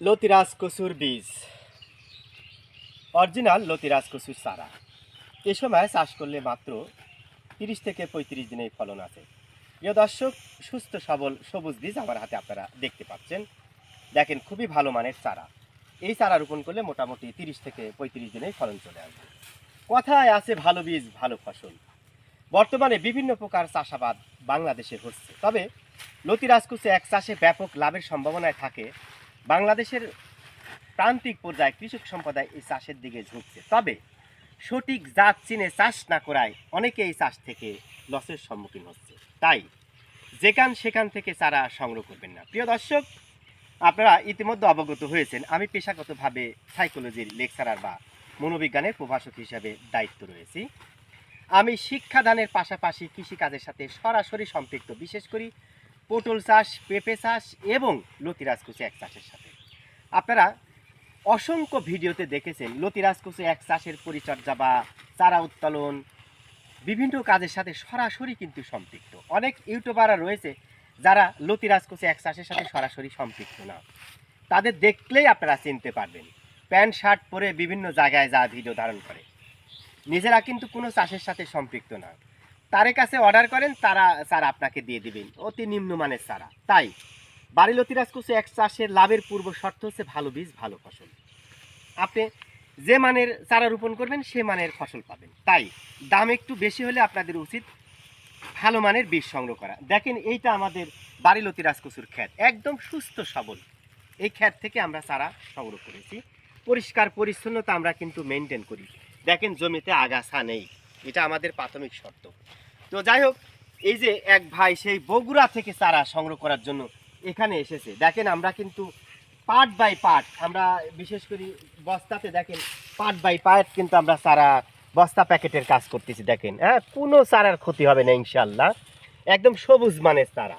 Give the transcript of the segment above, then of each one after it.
লতিরাজ কচুর বীজ, অরিজিনাল লতিরাজ কচুর চারা। এ সময় চাষ করলে মাত্র 30 থেকে 35 দিনেই ফলন আছে। প্রিয় দর্শক, সুস্থ সবল সবুজ বীজ আমার হাতে আপনারা দেখতে পাচ্ছেন। দেখেন, খুবই ভালো মানের চারা। এই চারা রোপণ করলে মোটামুটি 30 থেকে 35 দিনেই ফলন চলে আসবে। কথায় আছে ভালো বীজ ভালো ফসল। বর্তমানে বিভিন্ন প্রকার চাষাবাদ বাংলাদেশে হচ্ছে, তবে লতিরাজ কচু এক চাষে ব্যাপক লাভের সম্ভাবনায় থাকে। বাংলাদেশের প্রান্তিক পর্যায়ে কৃষক সম্প্রদায় এই চাষের দিকে ঝুঁকছে, তবে সঠিক জাত চিনে চাষ না করায় অনেকে এই চাষ থেকে লসের সম্মুখীন হচ্ছে। তাই সেখান থেকে চারা সংগ্রহ করবেন না। প্রিয় দর্শক, আপনারা ইতিমধ্যে অবগত হয়েছেন আমি পেশাগতভাবে সাইকোলজির লেকচারার বা মনোবিজ্ঞানের প্রভাষক হিসাবে দায়িত্ব রয়েছি। আমি শিক্ষাদানের পাশাপাশি কৃষিকাজের সাথে সরাসরি সম্পৃক্ত, বিশেষ করে পটল চাষ, পেঁপে চাষ এবং লতিরাজ কচু এক চাষের সাথে। আপনারা অসংখ্য ভিডিওতে দেখেছেন লতিরাজ কচু এক চাষের পরিচর্যা বা চারা উত্তোলন বিভিন্ন কাজের সাথে সরাসরি কিন্তু সম্পৃক্ত। অনেক ইউটিউবাররা রয়েছে যারা লতিরাজ কচু এক চাষের সাথে সরাসরি সম্পৃক্ত না, তাদের দেখলেই আপনারা চিনতে পারবেন। প্যান্ট শার্ট পরে বিভিন্ন জায়গায় যা ভিডিও ধারণ করে, নিজেরা কিন্তু কোনো চাষের সাথে সম্পৃক্ত না। তার কাছে অর্ডার করেন, তারা চারা আপনাকে দিয়ে দিবেন অতি নিম্নমানের চারা। তাই বাড়ি লতিরাজ কচু এক চাষের লাভের পূর্ব শর্ত হচ্ছে ভালো বীজ ভালো ফসল। আপনি যে মানের চারা রোপণ করবেন সে মানের ফসল পাবেন। তাই দাম একটু বেশি হলে আপনাদের উচিত ভালো মানের বীজ সংগ্রহ করা। দেখেন, এইটা আমাদের বাড়ি লতিরাজ কচুর ক্ষেত, একদম সুস্থ সবল। এই ক্ষেত থেকে আমরা চারা সংগ্রহ করেছি। পরিষ্কার পরিচ্ছন্নতা আমরা কিন্তু মেনটেন করি। দেখেন, জমিতে আগাছা নেই, এটা আমাদের প্রাথমিক শর্ত। তো যাই হোক, এই যে এক ভাই সেই বগুড়া থেকে চারা সংগ্রহ করার জন্য এখানে এসেছে। দেখেন, আমরা কিন্তু পার্ট বাই পার্ট, আমরা বিশেষ করে বস্তাতে দেখেন পার্ট বাই পার্ট কিন্তু আমরা চারা বস্তা প্যাকেটের কাজ করতেছি। দেখেন, হ্যাঁ, কোনো চারার ক্ষতি হবে না ইনশাল্লাহ। একদম সবুজ মানের চারা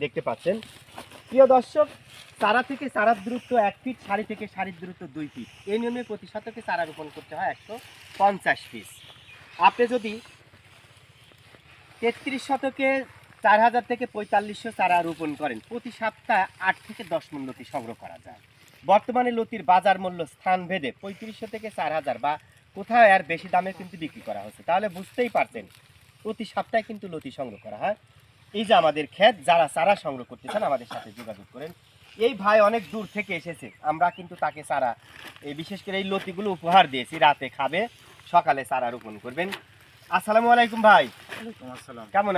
দেখতে পাচ্ছেন। প্রিয় দর্শক, চারা থেকে চারার দূরত্ব 1 ফিট, সারি থেকে সারির দূরত্ব 2 ফিট। এই নিয়মে প্রতি শতকে চারা রোপণ করতে হয় 150 পিস। আপনি যদি 33 শতকে 4000 থেকে 4500 চারা রোপণ করেন, প্রতি সপ্তাহে 8 থেকে 10 মণ লতি সংগ্রহ করা যায়। বর্তমানে লতির বাজার মূল্য স্থান ভেদে 3500 থেকে 4000 বা কোথাও আর বেশি দামে কিন্তু বিক্রি করা হচ্ছে। তাহলে বুঝতেই পারছেন প্রতি সপ্তাহে কিন্তু লতি সংগ্রহ করা হয়। এই যে আমাদের ক্ষেত, যারা চারা সংগ্রহ করতে চান আমাদের সাথে যোগাযোগ করেন। এই ভাই অনেক দূর থেকে এসেছে, আমরা কিন্তু তাকে চারা এই বিশেষ করে এই লতিগুলো উপহার দিয়েছি। রাতে খাবে, সকালে চারা রোপণ করবেন। আসসালামু আলাইকুম ভাই। ওয়ালাইকুম আসসালাম। কেমন